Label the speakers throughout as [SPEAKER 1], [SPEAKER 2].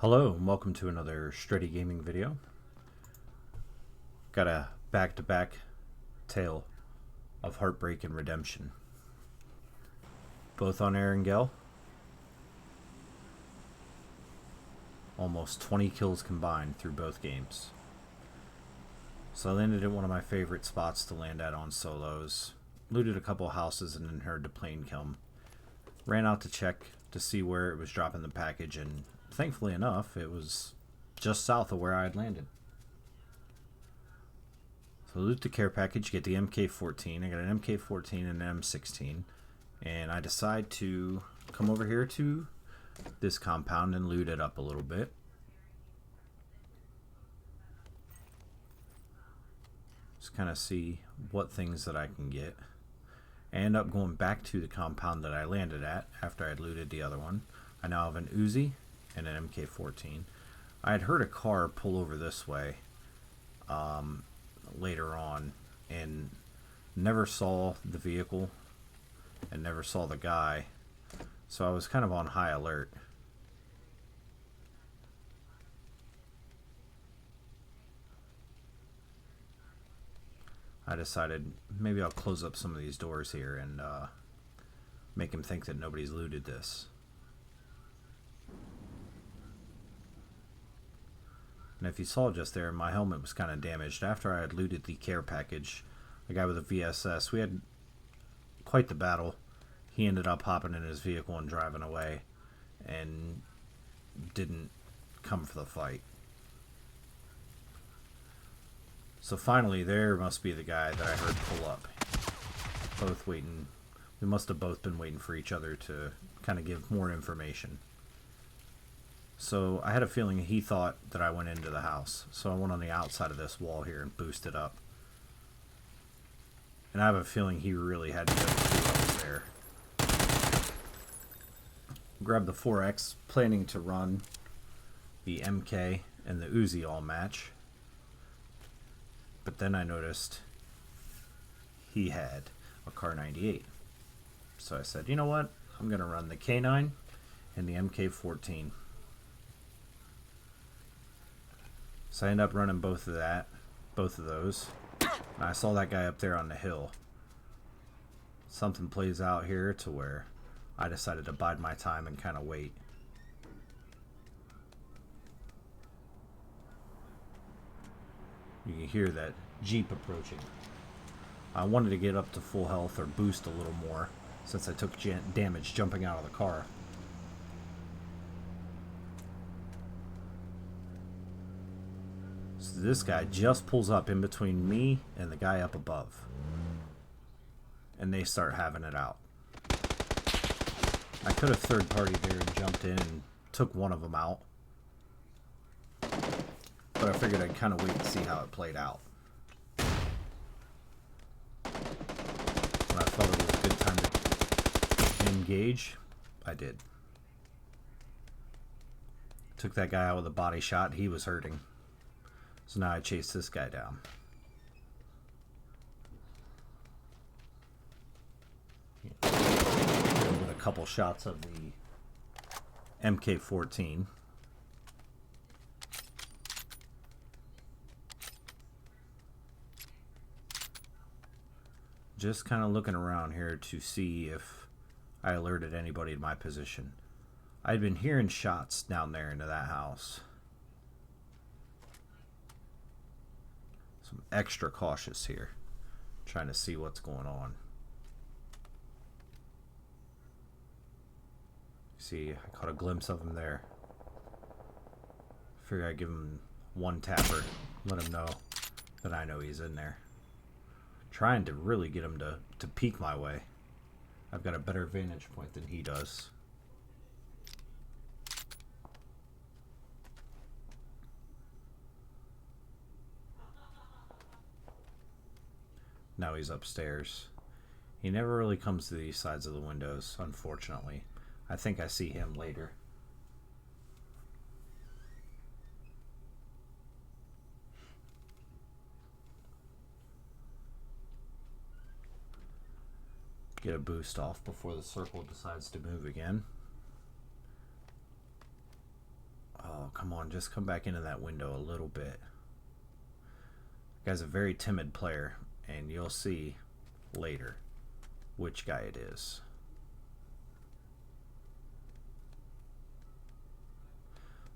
[SPEAKER 1] Hello and welcome to another Stretty Gaming video. Got a back-to-back tale of Heartbreak and Redemption. Both on Erangel. Almost 20 kills combined through both games. So I landed at one of my favorite spots to land at on solos. Looted a couple houses and then heard the plane come. Ran out to check to see where it was dropping the package, and thankfully enough, it was just south of where I had landed. So loot the care package, get the MK14. I got an MK14 and an M16. And I decide to come over here to this compound and loot it up a little bit. Just kind of see what things that I can get. I end up going back to the compound that I landed at after I had looted the other one. I now have an Uzi and an MK14. I had heard a car pull over this way later on and never saw the vehicle and never saw the guy, so I was kind of on high alert. I decided maybe I'll close up some of these doors here and make him think that nobody's looted this. And if you saw just there, my helmet was kind of damaged. After I had looted the care package, a guy with a VSS, we had quite the battle. He ended up hopping in his vehicle and driving away and didn't come for the fight. So finally, there must be the guy that I heard pull up. Both waiting. We must have both been waiting for each other to kind of give more information. So I had a feeling he thought that I went into the house. So I went on the outside of this wall here and boosted up. And I have a feeling he really had to go up there. Grabbed the 4X, planning to run the MK and the Uzi all match. But then I noticed he had a Car 98. So I said, you know what? I'm going to run the K9 and the MK14. So I ended up running both of those. And I saw that guy up there on the hill. Something plays out here to where I decided to bide my time and kind of wait. You can hear that Jeep approaching. I wanted to get up to full health or boost a little more since I took damage jumping out of the car. So this guy just pulls up in between me and the guy up above. And they start having it out. I could have third party there and jumped in and took one of them out. But I figured I'd kind of wait and see how it played out. When I felt it was a good time to engage, I did. Took that guy out with a body shot. He was hurting. So now I chase this guy down. With a couple shots of the MK14. Just kind of looking around here to see if I alerted anybody in my position. I'd been hearing shots down there into that house. So I'm extra cautious here, trying to see what's going on. See, I caught a glimpse of him there. Figure I'd give him one tapper, let him know that I know he's in there. Trying to really get him to peek my way. I've got a better vantage point than he does. Now he's upstairs. He never really comes to these sides of the windows, unfortunately. I think I see him later. Get a boost off before the circle decides to move again. Oh, come on, just come back into that window a little bit. Guy's a very timid player, and you'll see later which guy it is.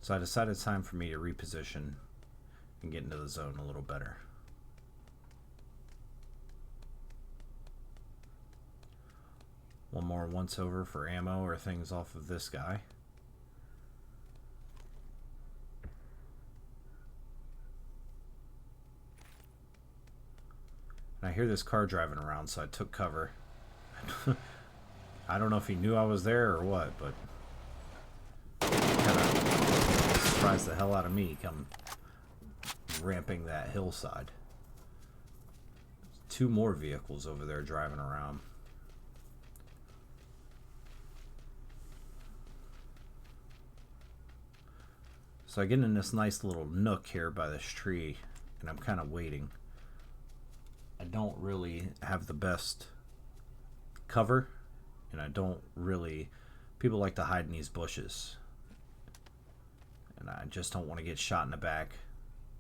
[SPEAKER 1] So I decided it's time for me to reposition and get into the zone a little better. One more once over for ammo or things off of this guy. And I hear this car driving around, so I took cover. I don't know if he knew I was there or what, but kind of surprised the hell out of me come ramping that hillside. Two more vehicles over there driving around. So I get in this nice little nook here by this tree, and I'm kind of waiting. I don't really have the best cover, and I don't really... People like to hide in these bushes, and I just don't want to get shot in the back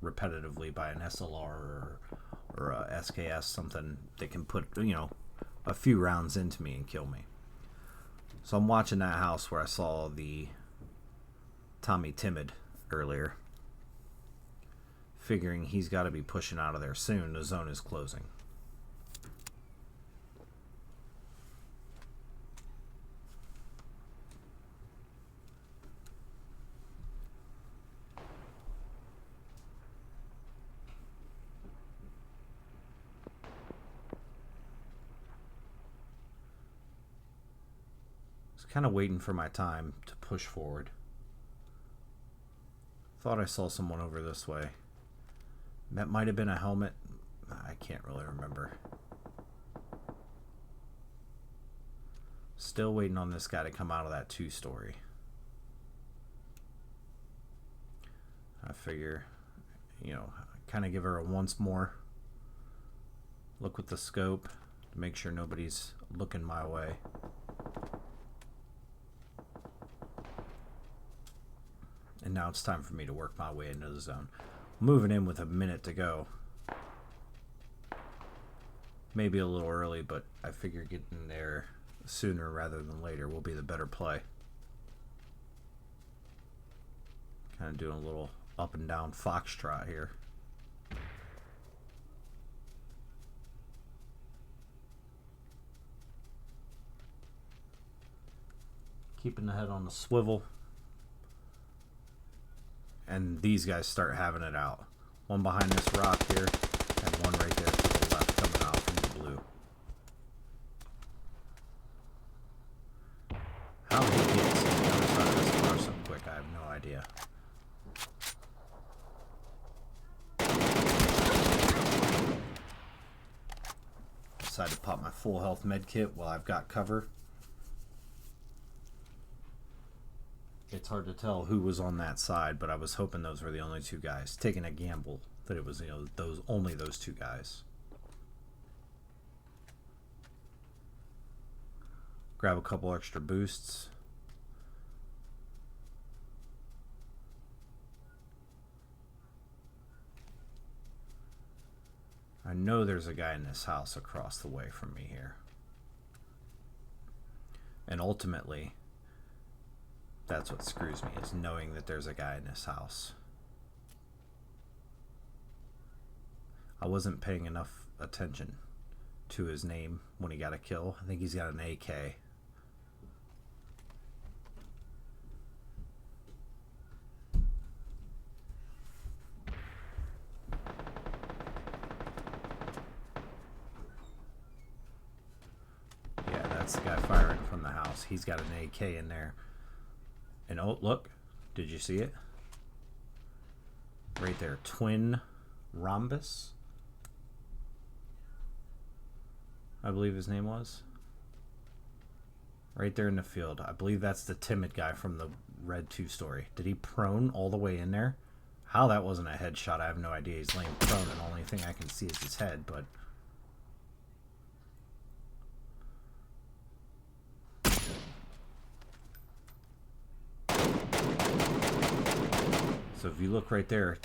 [SPEAKER 1] repetitively by an SLR or a SKS, something that can put, you know, a few rounds into me and kill me. So I'm watching that house where I saw the Tommy Timid earlier, figuring he's got to be pushing out of there soon. The zone is closing. Just kind of waiting for my time to push forward. Thought I saw someone over this way. That might have been a helmet. I can't really remember. Still waiting on this guy to come out of that 2-story. I figure, you know, kind of give her a once more look with the scope to make sure nobody's looking my way. And now it's time for me to work my way into the zone. Moving in with a minute to go. Maybe a little early, but I figure getting there sooner rather than later will be the better play. Kind of doing a little up and down foxtrot here. Keeping the head on the swivel. And these guys start having it out. One behind this rock here, and one right there to the left coming out from the blue. How he gets to the other side of this car so quick, I have no idea. Decided to pop my full health med kit while I've got cover. It's hard to tell who was on that side, but I was hoping those were the only two guys. Taking a gamble that it was, you know, only those two guys. Grab a couple extra boosts. I know there's a guy in this house across the way from me here. And ultimately, that's what screws me, is knowing that there's a guy in this house. I wasn't paying enough attention to his name when he got a kill. I think he's got an AK. Yeah, that's the guy firing from the house. He's got an AK in there. And oh, look, did you see it? Right there, twin rhombus, I believe his name was. Right there in the field. I believe that's the timid guy from the red 2-story. Did he prone all the way in there? How that wasn't a headshot, I have no idea. He's laying prone and the only thing I can see is his head, but... So if you look right there,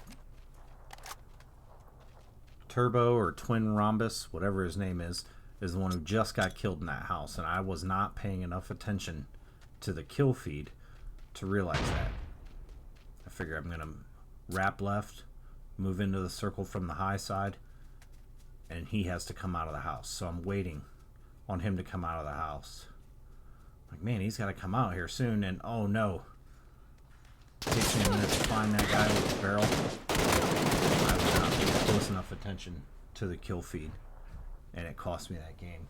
[SPEAKER 1] Turbo or Twin Rhombus, whatever his name is the one who just got killed in that house. And I was not paying enough attention to the kill feed to realize that. I figure I'm going to wrap left, move into the circle from the high side, and he has to come out of the house. So I'm waiting on him to come out of the house. Like, man, he's got to come out here soon. And oh no, it takes me a minute to find that guy with the barrel. I was not paying close enough attention to the kill feed, and it cost me that game.